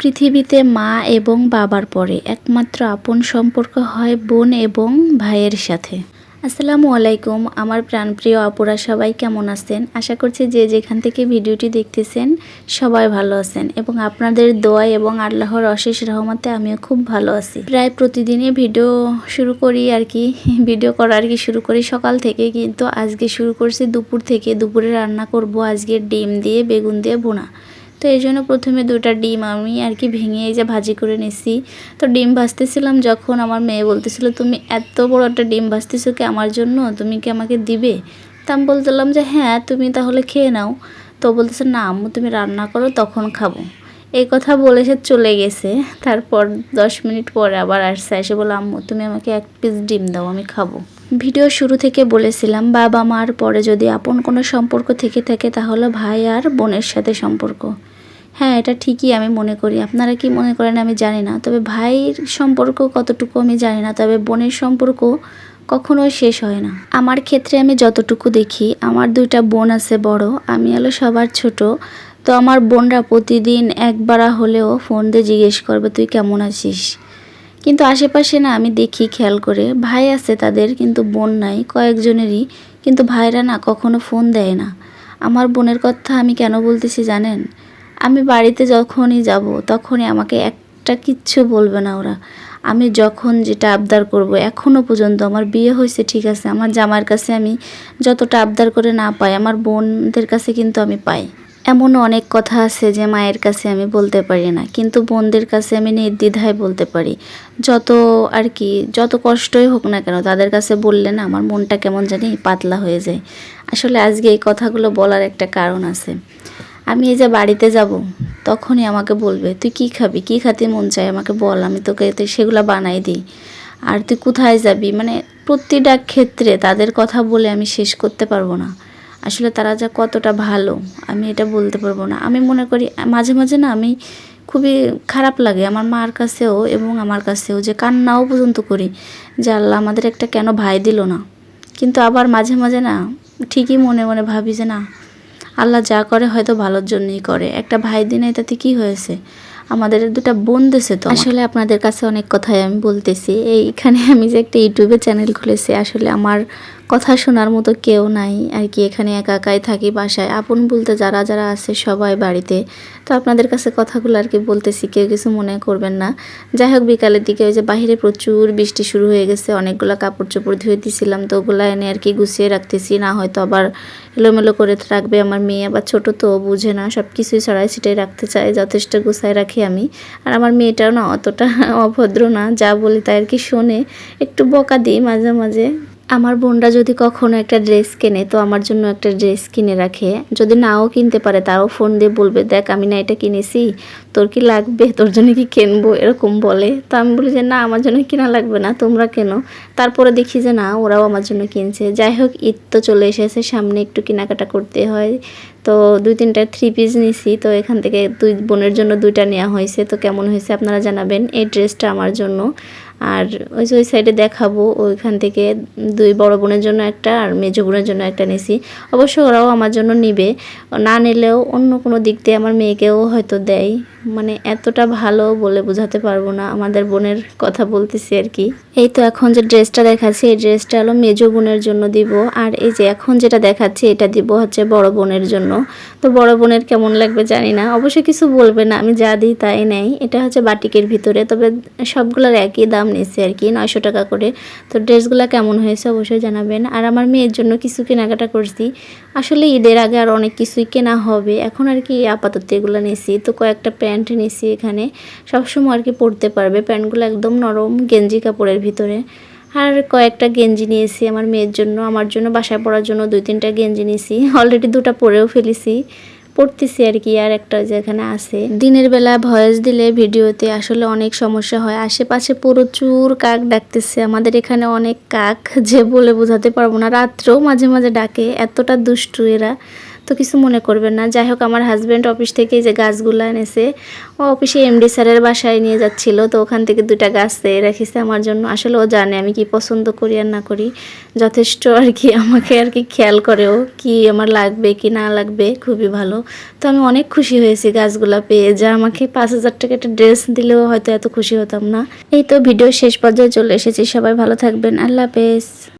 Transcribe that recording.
পৃথিবীতে মা এবং বাবার পরে একমাত্র আপন সম্পর্ক হয় বোন এবং ভাইয়ের সাথে। আসসালামু আলাইকুম আমার প্রাণপ্রিয় আপুরা, সবাই কেমন আছেন? আশা করছি যে যেখান থেকে ভিডিওটি দেখতেছেন সবাই ভালো আছেন এবং আপনাদের দোয়া এবং আল্লাহর অশেষ রহমতে আমিও খুব ভালো আছি। প্রায় প্রতিদিনই ভিডিও শুরু করি ভিডিও করা শুরু করি সকাল থেকে, কিন্তু আজকে শুরু করছি দুপুর থেকে। দুপুরে রান্না করব আজকে ডিম দিয়ে বেগুন দিয়ে ভুনা। তো এই জন্য প্রথমে দুটা ডিম আমি ভেঙে এই যে ভাজি করে নিছি। তো ডিম ভাজতেছিলাম যখন আমার মেয়ে বলতেছিল, তুমি এত বড় একটা ডিম ভাজতেছো কি আমার জন্য, তুমি কি আমাকে দিবে? তা আমি বলতেলাম যে হ্যাঁ, তুমি তাহলে খেয়ে নাও। তো বলতেছে না আম্মু, তুমি রান্না করো তখন খাবো। এই কথা বলে সে চলে গেছে। তারপর 10 মিনিট পরে আবার আসছে, এসে বলে আম্মু তুমি আমাকে এক পিস ডিম দাও, আমি খাবো। ভিডিও শুরু থেকে বলেছিলাম বাবা মার পরে যদি আপন কোনো সম্পর্ক থেকে থাকে তাহলে ভাই আর বোনের সাথে সম্পর্ক। হ্যাঁ, এটা ঠিকই আমি মনে করি। আপনারা কি মনে করেন আমি জানি না, তবে ভাইয়ের সম্পর্ক কতটুকু আমি জানি না, তবে বোনের সম্পর্ক কখনোই শেষ হয় না। আমার ক্ষেত্রে আমি যতটুকু দেখি, আমার দুইটা বোন আছে বড়, আমি হলো সবার ছোট। তো আমার বোনরা প্রতিদিন একবার হলেও ফোন দিয়ে জিজ্ঞেস করবে তুই কেমন আছিস। কিন্তু আশেপাশে না আমি দেখি খেয়াল করে, ভাই আছে তাদের কিন্তু বোন নাই কয়েকজনেরই, কিন্তু ভাইরা না কখনো ফোন দেয় না। আমার বোনের কথা আমি কেন বলতেছি জানেন? আমি বাড়িতে যখনই যাব তখনই আমাকে একটা কিচ্ছু বলবে না ওরা। আমি যখন যেটা আবদার করব, এখনও পর্যন্ত আমার বিয়ে হয়েছে ঠিক আছে, আমার জামাইয়ের কাছে আমি যতটা আবদার করে না পাই, আমার বোনদের কাছে কিন্তু আমি পাই। এমনও অনেক কথা আছে যে মায়ের কাছে আমি বলতে পারি না, কিন্তু বোনদের কাছে আমি নির্দ্বিধায় বলতে পারি। যত যত কষ্টই হোক না কেন, তাদের কাছে বললে না আমার মনটা কেমন জানি পাতলা হয়ে যায়। আসলে আজকে এই কথাগুলো বলার একটা কারণ আছে। আমি এই যে বাড়িতে যাব তখনই আমাকে বলবে তুই কি খাবি, কি খাতে মন চায় আমাকে বল, আমি তোকে সেগুলো বানাই দিই। আর তুই কোথায় যাবি, মানে প্রতিটা ক্ষেত্রে তাদের কথা বলে আমি শেষ করতে পারবো না। আসলে তারা যা কতটা ভালো আমি এটা বলতে পারবো না। আমি মনে করি মাঝে মাঝে না আমি খুবই খারাপ লাগে আমার মার কাছেও এবং আমার কাছেও, যে কান্নাও পর্যন্ত করি যে আল্লাহ আমাদের একটা কেন ভাই দিল না। কিন্তু আবার মাঝে মাঝে না ঠিকই মনে মনে ভাবি যে না, আল্লাহ যা করে হয়তো ভালোর জন্যই করে। একটা ভাই দিনে তাতে কি হয়েছে, আমাদের দুটা বোন দেশে। তো আসলে আপনাদের কাছে অনেক কথাই আমি বলতেছি। এইখানে আমি যে একটা ইউটিউবে চ্যানেল খুলেছি, আসলে আমার কথা শোনার মতো কেউ নাই এখানে একা একাই থাকি বাসায়। আপন বলতে যারা যারা আছে সবাই বাড়িতে। তো আপনাদের কাছে কথাগুলো বলতেছি, কেউ কিছু মনে করবেন না। যাই হোক, বিকালের দিকে ওই যে বাহিরে প্রচুর বৃষ্টি শুরু হয়ে গেছে, অনেকগুলো কাপড় চোপড় ধুয়ে দিয়েছিলাম, তো ওগুলো এনে গুছিয়ে রাখতেছি, না হয়তো আবার এলোমেলো করে রাখবে আমার মেয়ে। আবার ছোট তো বুঝে না, সব কিছুই ছড়াই ছিটাই রাখতে চায়, যথেষ্ট গুছায় রাখি আমি। আর আমার মেয়েটাও না অতটা অভদ্র না, যা বলি তাই শোনে, একটু বকা দিই মাঝে মাঝে। আমার বোনরা যদি কখনো একটা ড্রেস কেনে তো আমার জন্য একটা ড্রেস কিনে রাখে, যদি নাও কিনতে পারে তাও ফোন দিয়ে বলবে দেখ আমি না এটা কিনেছি, তোর কি লাগবে, তোর জন্য কি কিনবো, এরকম বলে। তো আমি বলি যে না আমার জন্য কিনা লাগবে না, তোমরা কেনো। তারপরে দেখি যে না, ওরাও আমার জন্য কিনছে। যাই হোক, ঈদ তো চলে এসেছে সামনে, একটু কেনাকাটা করতে হয়। তো 2-3টা 3 পিস নিছি, তো এখান থেকে 2 বোনের জন্য 2টা নেওয়া হয়েছে। তো কেমন হয়েছে আপনারা জানাবেন। এই ড্রেসটা আমার জন্য, আর ওই যে ওই সাইডে দেখাবো, ওইখান থেকে 2 বড় বোনের জন্য একটা আর মেজো বোনের জন্য একটা নিয়েছি। অবশ্য ওরাও আমার জন্য নিবে, না নিলেও অন্য কোনো দিক দিয়ে আমার মেয়েকেও হয়তো দেয়। মানে এতটা ভালো বলে বোঝাতে পারবো না, আমাদের বোনের কথা বলতেছি এই তো এখন যে ড্রেসটা দেখাচ্ছি, এই ড্রেসটা হলো মেজো বোনের জন্য দিব, আর এই যে এখন যেটা দেখাচ্ছি এটা দিব হচ্ছে বড় বোনের জন্য। তো বড় বোনের কেমন লাগবে জানি না, অবশ্যই কিছু বলবে না, আমি যা দিই তাই নেই। এটা হচ্ছে বাটিকের ভিতরে, তবে সবগুলোর একই দাম নিচ্ছে 900 টাকা করে। তো ড্রেসগুলো কেমন হয়েছে অবশ্যই জানাবেন। আর আমার মেয়ের জন্য কিছু কেনাকাটা করছি, আসলে ঈদের আগে আর অনেক কিছুই কেনা হবে, এখন আপাতত এগুলো নিয়েছি। তো কয়েকটা প্যান্ট নিয়েছি, এখানে সবসময় পরতে পারবে, প্যান্টগুলো একদম নরম গেঞ্জি কাপড়ের ভিতরে। আর কয়েকটা গেঞ্জি নিয়েছি আমার মেয়ের জন্য, আমার জন্য বাসায় পরার জন্য 2-3টা গেঞ্জি নিয়েছি, অলরেডি 2টা পরেও ফেলেছি, পড়তেছি আর একটা যেখানে আছে। দিনের বেলা ভয়েস দিলে ভিডিওতে আসলে অনেক সমস্যা হয়, আশেপাশে প্রচুর কাক ডাকতেছে, আমাদের এখানে অনেক কাক যে বলে বোঝাতে পারবো না। রাত্রেও মাঝে মাঝে ডাকে, এতটা দুষ্টু এরা। তো কিছু মনে করবেন না। যাই হোক, আমার হাজব্যান্ড অফিস থেকে যে গাছগুলো এনেছে, ও অফিসে এমডি স্যারের বাসায় নিয়ে যাচ্ছিল, তো ওখান থেকে 2টা গাছ রেখেছে আমার জন্য। আসলে ও জানে আমি কি পছন্দ করি আর না করি, যথেষ্ট আর কি আমাকে আর কি খেয়াল করে ও, কি আমার লাগবে কি না লাগবে, খুবই ভালো। তো আমি অনেক খুশি হয়েছি গাছগুলো পেয়ে, যা আমাকে 5,000 টাকা একটা ড্রেস দিলেও হয়তো এত খুশি হতাম না। এই তো ভিডিও শেষ পর্যায়ে চলে এসেছি, সবাই ভালো থাকবেন, আল্লাহ হাফেজ।